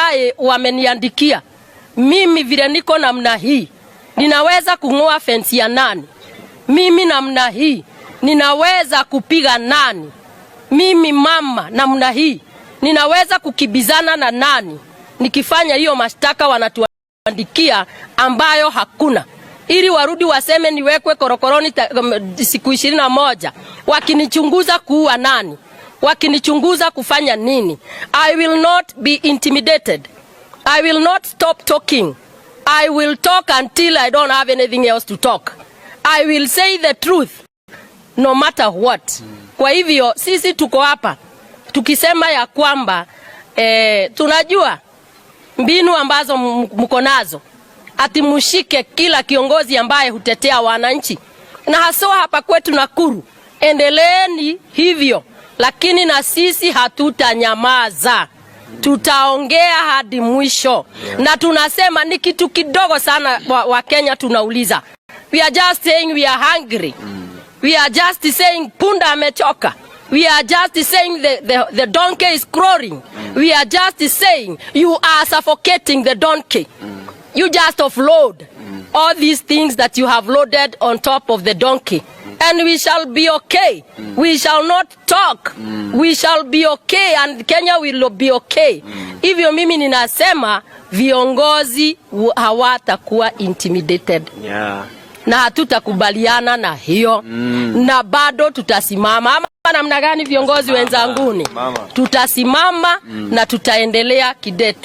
ambaye wameniandikia mimi vile niko namna hii ninaweza kung'oa fence ya nani? Mimi namna hii ninaweza kupiga nani? Mimi mama namna hii ninaweza kukibizana na nani? Nikifanya hiyo mashtaka wanatuandikia ambayo hakuna, ili warudi waseme niwekwe korokoroni siku 21. Wakinichunguza kuua nani? Wakinichunguza kufanya nini? I will not be intimidated. I will not stop talking. I will talk until I don't have anything else to talk. I will say the truth no matter what. Kwa hivyo sisi tuko hapa tukisema ya kwamba tunajua mbinu ambazo mko nazo, ati mushike kila kiongozi ambaye hutetea wananchi, na haswa hapa kwetu Nakuru. Endeleeni hivyo, lakini na sisi hatutanyamaza. Tutaongea hadi mwisho. Na tunasema ni kitu kidogo sana wa Kenya tunauliza. We are just saying we are hungry. We are just saying punda amechoka. We are just saying the donkey is crowing. We are just saying you are suffocating the donkey. You just offload all these things that you have loaded on top of the donkey. And we shall be okay. We shall not talk. We shall be okay and Kenya will be okay. Hivyo mimi ninasema viongozi hawatakuwa intimidated. Na hatutakubaliana na hiyo. Na bado tutasimama. Ama namna gani viongozi wenzanguni? Tutasimama na tutaendelea kidetu.